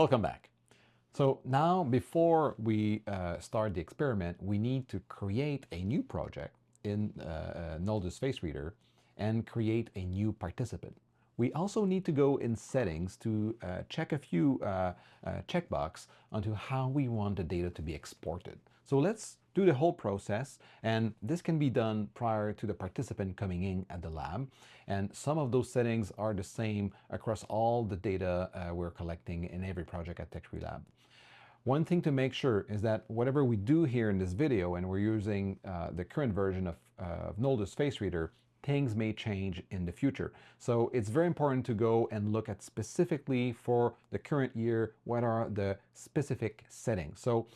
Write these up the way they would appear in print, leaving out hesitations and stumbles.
Welcome back. So now before we start the experiment, we need to create a new project in Noldus FaceReader and create a new participant. We also need to go in settings to check a few checkbox onto how we want the data to be exported. So let's do the whole process, and this can be done prior to the participant coming in at the lab. And some of those settings are the same across all the data we're collecting in every project at Tech3lab. One thing to make sure is that whatever we do here in this video, and we're using the current version of Noldus FaceReader, things may change in the future. So it's very important to go and look at specifically for the current year, what are the specific settings. So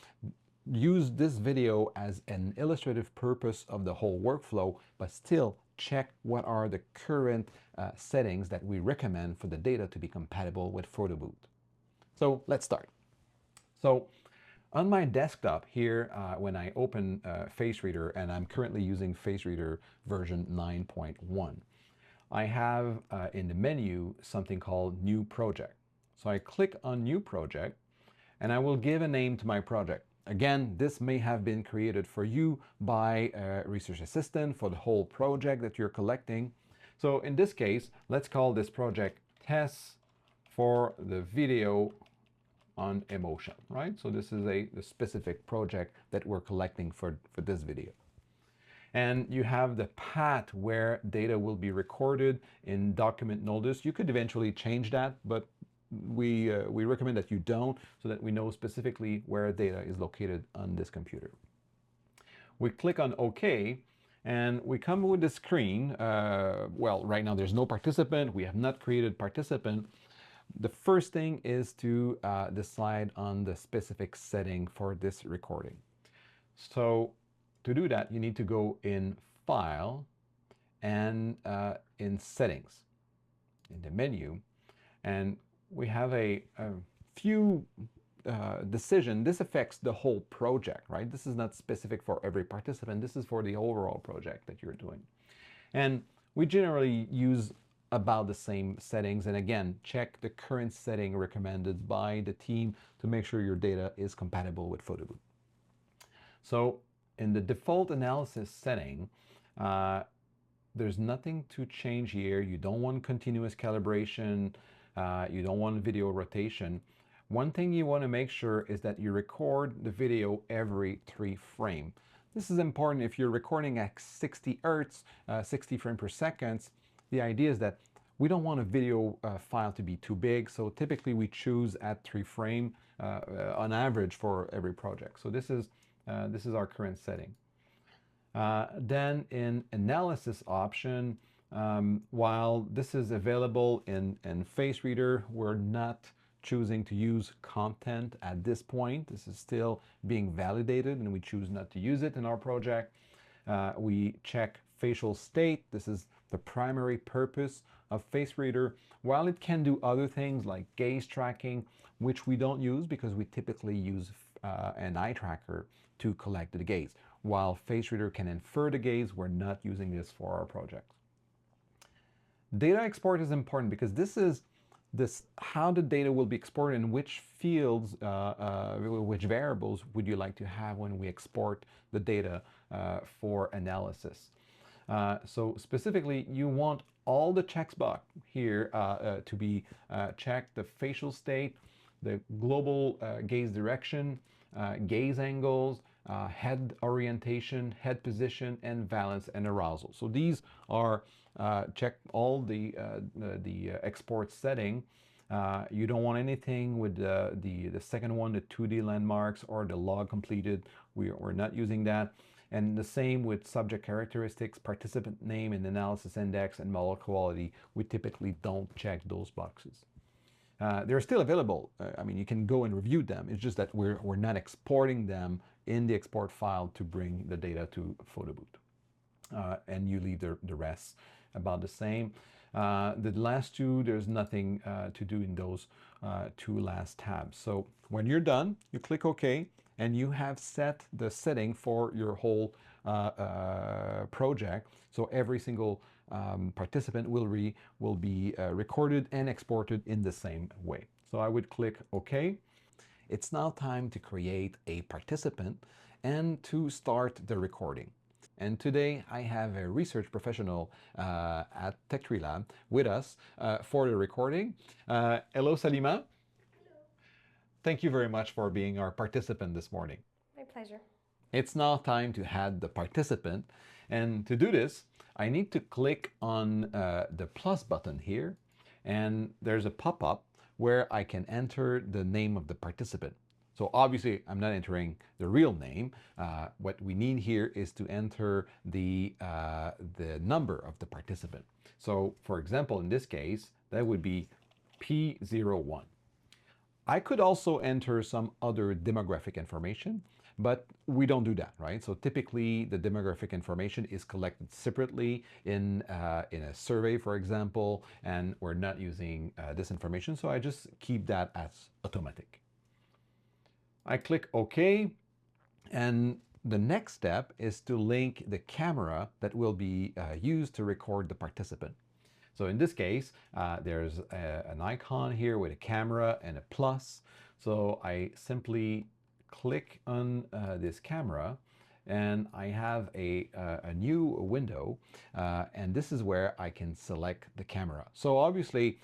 use this video as an illustrative purpose of the whole workflow, but still check what are the current settings that we recommend for the data to be compatible with PhotoBoot. So let's start. So on my desktop here, when I open FaceReader, and I'm currently using FaceReader version 9.1, I have in the menu something called New Project. So I click on New Project, and I will give a name to my project. Again, this may have been created for you by a research assistant for the whole project that you're collecting. So in this case, let's call this project Tests for the Video on Emotion, right? So this is a specific project that we're collecting for this video. And you have the path where data will be recorded in document Noldus. You could eventually change that, but we recommend that you don't, so that we know specifically where data is located on this computer. We click on OK, and we come with the screen. Well, right now there's no participant. We have not created participant. The first thing is to decide on the specific setting for this recording. So to do that, you need to go in File and in Settings in the menu, and we have a few decisions. This affects the whole project, right? This is not specific for every participant. This is for the overall project that you're doing. And we generally use about the same settings, and again, check the current setting recommended by the team to make sure your data is compatible with PhotoBoot. So in the default analysis setting, there's nothing to change here. You don't want continuous calibration. You don't want video rotation. One thing you want to make sure is that you record the video every 3 frames. This is important if you're recording at 60 Hertz, 60 frames per second. The idea is that we don't want a video file to be too big, so typically we choose at 3 frames on average for every project. So this is our current setting. Then in analysis option, while this is available in FaceReader, we're not choosing to use content at this point. This is still being validated, and we choose not to use it in our project. We check facial state. This is the primary purpose of FaceReader. While it can do other things like gaze tracking, which we don't use because we typically use an eye tracker to collect the gaze. While FaceReader can infer the gaze, we're not using this for our project. Data export is important because this is how the data will be exported and which fields, which variables would you like to have when we export the data for analysis. So specifically, you want all the checkbox here to be checked: the facial state, the global gaze direction, gaze angles, head orientation, head position, and valence and arousal. So these are check all the export setting. You don't want anything with the second one, the 2D landmarks or the log completed. We're not using that. And the same with subject characteristics, participant name, and analysis index, and model quality. We typically don't check those boxes. They're still available. I mean, you can go and review them. It's just that we're not exporting them in the export file to bring the data to PhotoBoot. And you leave the rest about the same. The last two, there's nothing to do in those 2 last tabs. So when you're done, you click OK, and you have set the setting for your whole project. So every single participant will be recorded and exported in the same way. So I would click OK. It's now time to create a participant and to start the recording. And today I have a research professional at Tech3lab with us for the recording. Hello, Salima. Thank you very much for being our participant this morning. My pleasure. It's now time to add the participant. And to do this, I need to click on the plus button here. And there's a pop-up where I can enter the name of the participant. So obviously, I'm not entering the real name. What we need here is to enter the number of the participant. So for example, in this case, that would be P01. I could also enter some other demographic information, but we don't do that, right? So typically the demographic information is collected separately in a survey, for example, and we're not using this information, so I just keep that as automatic. I click OK, and the next step is to link the camera that will be used to record the participant. So in this case, there's an icon here with a camera and a plus. So I simply click on this camera and I have a new window and this is where I can select the camera. So obviously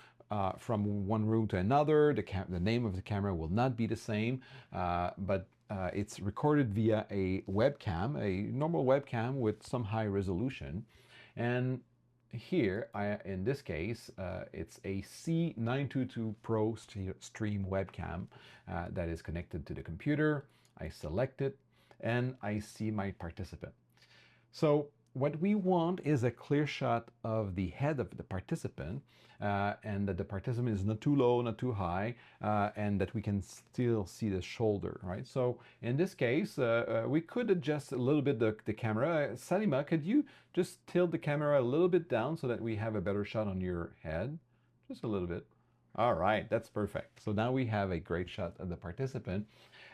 from one room to another, the name of the camera will not be the same, but it's recorded via a webcam, a normal webcam with some high resolution. And here, in this case, it's a C922 Pro Stream webcam that is connected to the computer. I select it and I see my participant. So what we want is a clear shot of the head of the participant and that the participant is not too low, not too high, and that we can still see the shoulder, right? So in this case, we could adjust a little bit the camera. Salima, could you just tilt the camera a little bit down so that we have a better shot on your head? Just a little bit. All right, that's perfect. So now we have a great shot of the participant.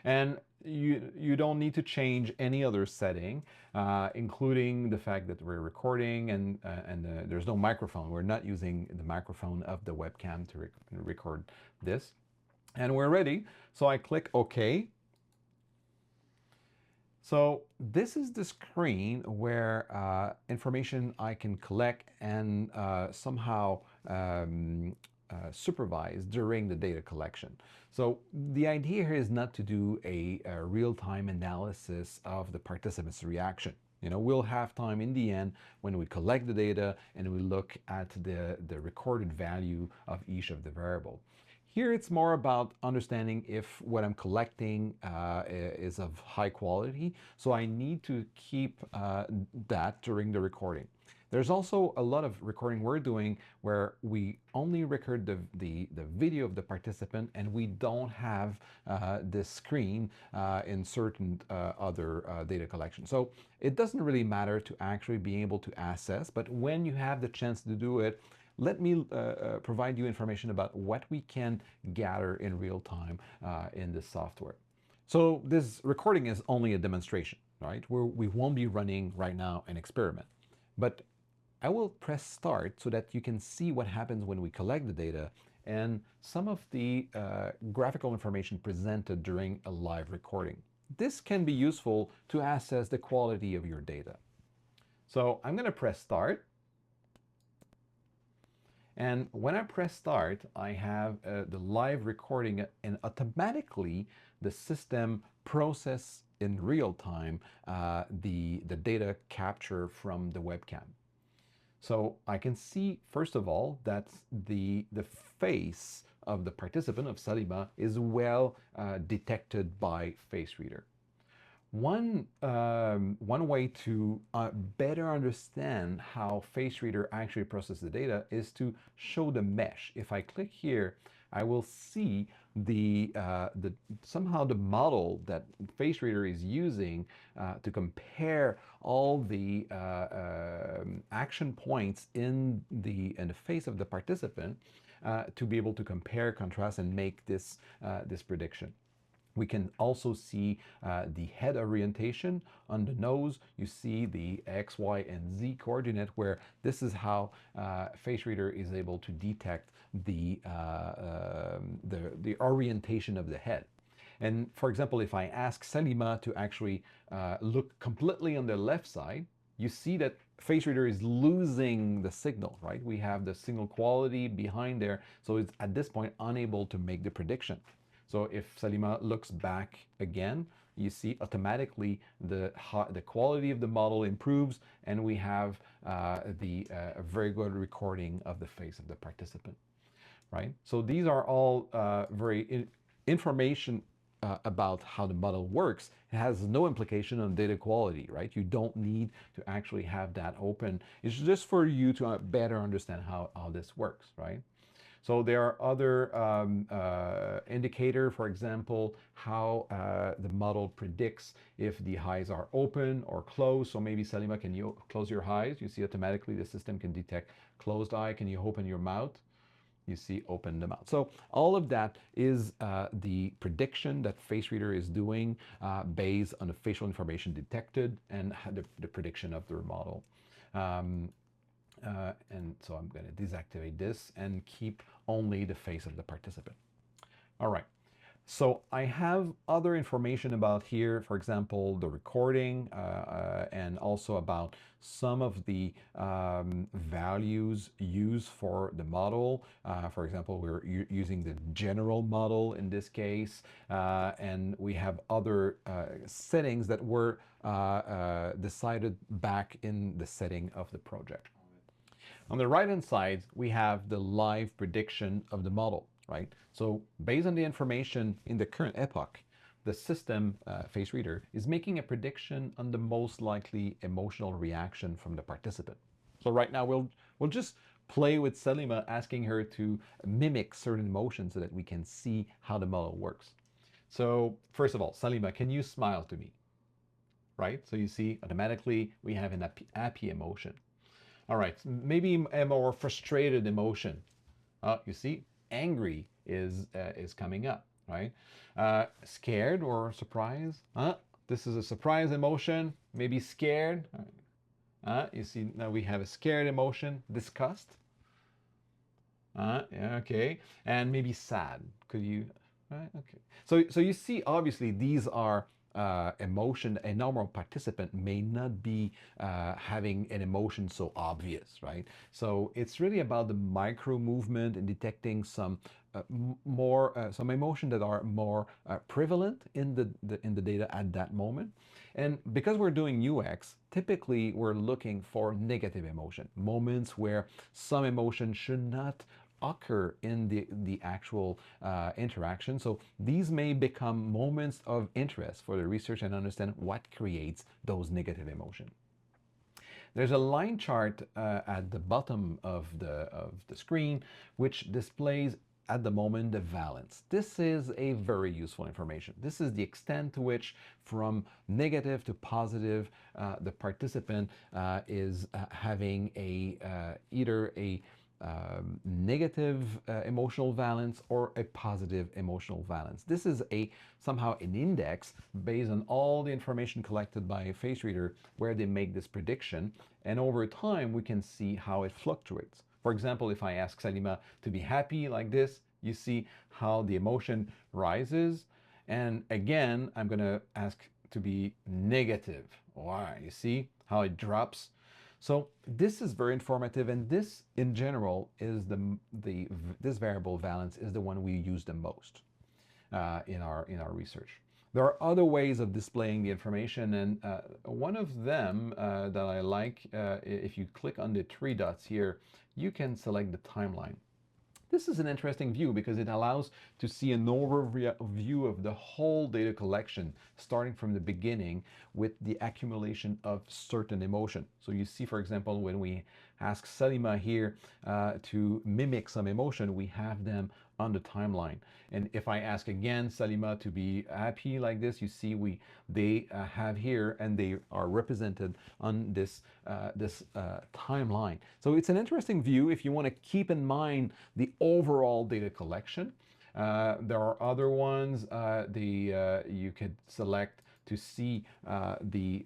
And you don't need to change any other setting, including the fact that we're recording and there's no microphone. We're not using the microphone of the webcam to record this. And we're ready. So I click OK. So this is the screen where information I can collect and somehow supervise during the data collection. So the idea here is not to do a real-time analysis of the participant's reaction. You know, we'll have time in the end when we collect the data and we look at the recorded value of each of the variable. Here it's more about understanding if what I'm collecting is of high quality, so I need to keep that during the recording. There's also a lot of recording we're doing where we only record the video of the participant and we don't have this screen in certain other data collection. So it doesn't really matter to actually be able to assess, but when you have the chance to do it, let me provide you information about what we can gather in real time in this software. So this recording is only a demonstration, right? We won't be running right now an experiment. But I will press start so that you can see what happens when we collect the data and some of the graphical information presented during a live recording. This can be useful to assess the quality of your data. So I'm going to press start. And when I press start, I have the live recording and automatically the system process in real time the data capture from the webcam. So I can see, first of all, that the face of the participant, of Salima, is well detected by FaceReader. One way to better understand how FaceReader actually processes the data is to show the mesh. If I click here, I will see somehow the model that FaceReader is using to compare all the action points in the face of the participant to be able to compare, contrast, and make this prediction. We can also see the head orientation on the nose. You see the X, Y, and Z coordinate, where this is how FaceReader is able to detect the orientation of the head. And for example, if I ask Salima to actually look completely on the left side, you see that FaceReader is losing the signal, right? We have the signal quality behind there, so it's at this point unable to make the prediction. So if Salima looks back again, you see automatically the quality of the model improves, and we have a very good recording of the face of the participant, right? So these are all very information about how the model works. It has no implication on data quality, right? You don't need to actually have that open. It's just for you to better understand how this works, right? So there are other indicator, for example, how the model predicts if the eyes are open or closed. So maybe Salima, can you close your eyes? You see automatically the system can detect closed eye. Can you open your mouth? You see open the mouth. So all of that is the prediction that FaceReader is doing based on the facial information detected and the prediction of the model. And so I'm going to deactivate this and keep only the face of the participant. All right. So I have other information about here, for example, the recording and also about some of the values used for the model. For example, we're using the general model in this case, and we have other settings that were decided back in the setting of the project. On the right-hand side, we have the live prediction of the model, right? So based on the information in the current epoch, the system, FaceReader, is making a prediction on the most likely emotional reaction from the participant. So right now, we'll just play with Salima, asking her to mimic certain emotions so that we can see how the model works. So first of all, Salima, can you smile to me? Right? So you see, automatically, we have an happy emotion. All right, maybe a more frustrated emotion. You see, angry is coming up, right? Scared or surprised. This is a surprise emotion. Maybe scared. You see, now we have a scared emotion. Disgust. Yeah, okay. And maybe sad. Could you? Okay. So you see, obviously, these are emotion. A normal participant may not be having an emotion so obvious, right? So it's really about the micro movement and detecting some some emotion that are more prevalent in the data at that moment. And because we're doing UX, typically we're looking for negative emotion, moments where some emotion should not occur in the actual interaction. So these may become moments of interest for the research and understand what creates those negative emotions. There's a line chart at the bottom of the screen which displays at the moment the valence. This is a very useful information. This is the extent to which from negative to positive the participant is having either a negative emotional valence or a positive emotional valence. This is somehow an index based on all the information collected by FaceReader where they make this prediction, and over time we can see how it fluctuates. For example, if I ask Salima to be happy like this, you see how the emotion rises, and again I'm going to ask to be negative. Why? You see how it drops. So this is very informative, and this in general is this variable valence is the one we use the most in our research. There are other ways of displaying the information, and one of them that I like, if you click on the three dots here, you can select the timeline. This is an interesting view because it allows to see an overview of the whole data collection, starting from the beginning with the accumulation of certain emotion. So you see, for example, when we ask Salima here to mimic some emotion, we have them on the timeline. And if I ask again Salima to be happy like this, you see they have here, and they are represented on this timeline. So it's an interesting view if you want to keep in mind the overall data collection. There are other ones you could select to see the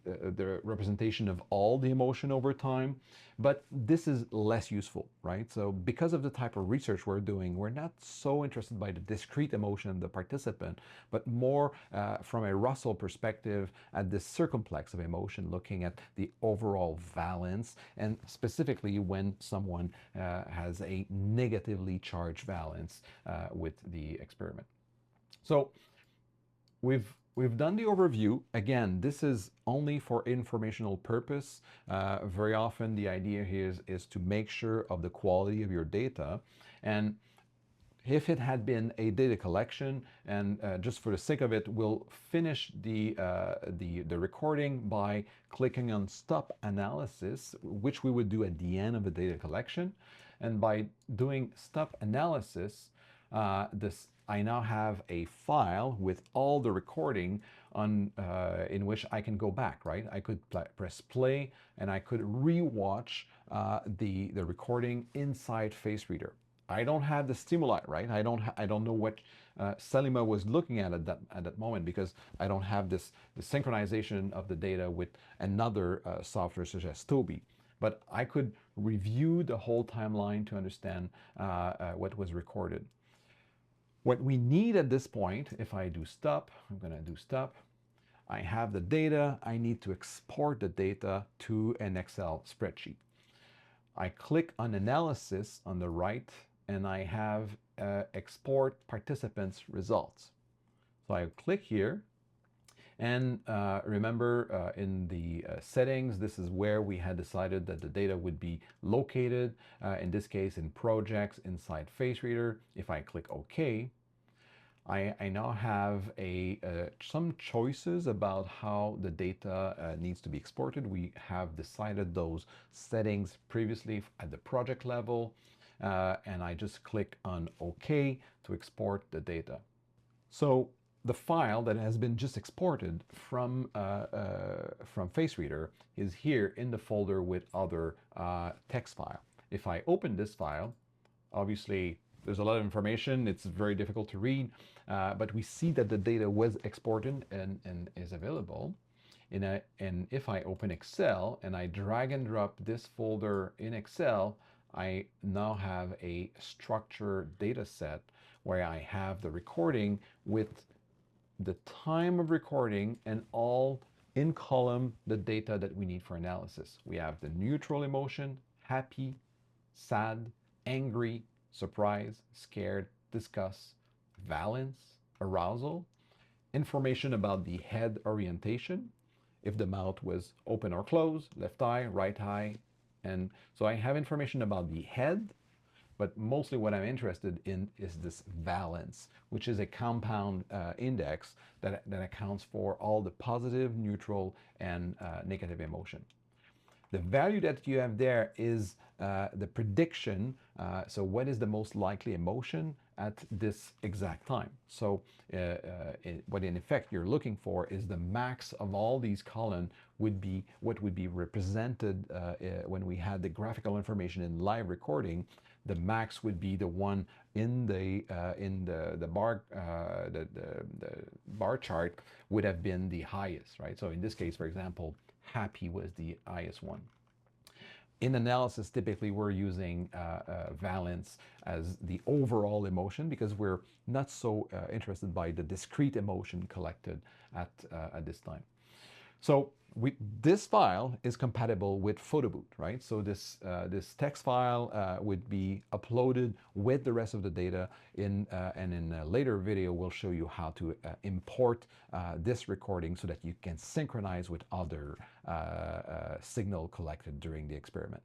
representation of all the emotion over time, but this is less useful, right? So because of the type of research we're doing, we're not so interested by the discrete emotion of the participant, but more from a Russell perspective at this circumplex of emotion, looking at the overall valence, and specifically when someone has a negatively charged valence with the experiment. So We've done the overview. Again, this is only for informational purpose. Very often the idea here is to make sure of the quality of your data. And if it had been a data collection, and just for the sake of it, we'll finish the recording by clicking on Stop Analysis, which we would do at the end of the data collection. And by doing Stop Analysis, I now have a file with all the recording on in which I can go back, right? I could press play and I could re-watch the recording inside FaceReader. I don't have the stimuli, right? I don't know what Selima was looking at that moment, because I don't have the synchronization of the data with another software such as Toby. But I could review the whole timeline to understand what was recorded. What we need at this point, if I do stop, I'm going to do stop. I have the data. I need to export the data to an Excel spreadsheet. I click on Analysis on the right, and I have Export Participants Results. So I click here, and remember in the settings, this is where we had decided that the data would be located, in this case in projects inside FaceReader. If I click OK, I now have some choices about how the data needs to be exported. We have decided those settings previously at the project level, and I just click on OK to export the data. So the file that has been just exported from FaceReader is here in the folder with other text file. If I open this file, obviously there's a lot of information. It's very difficult to read, but we see that the data was exported and is available. And if I open Excel and I drag and drop this folder in Excel, I now have a structured data set where I have the recording with the time of recording and all in column the data that we need for analysis. We have the neutral emotion, happy, sad, angry, surprise, scared, disgust, valence, arousal, information about the head orientation, if the mouth was open or closed, left eye, right eye. And so I have information about the head, but mostly what I'm interested in is this valence, which is a compound index that accounts for all the positive, neutral, and negative emotion. The value that you have there is the prediction. So what is the most likely emotion at this exact time? So what in effect you're looking for is the max of all these columns would be what would be represented when we had the graphical information in live recording. The max would be the one in the bar chart would have been the highest, right? So in this case, for example, happy was the highest one. In analysis, typically we're using valence as the overall emotion, because we're not so interested by the discrete emotion collected at this time. So this file is compatible with PhotoBoot, right? So this text file would be uploaded with the rest of the data and in a later video we'll show you how to import this recording so that you can synchronize with other signal collected during the experiment.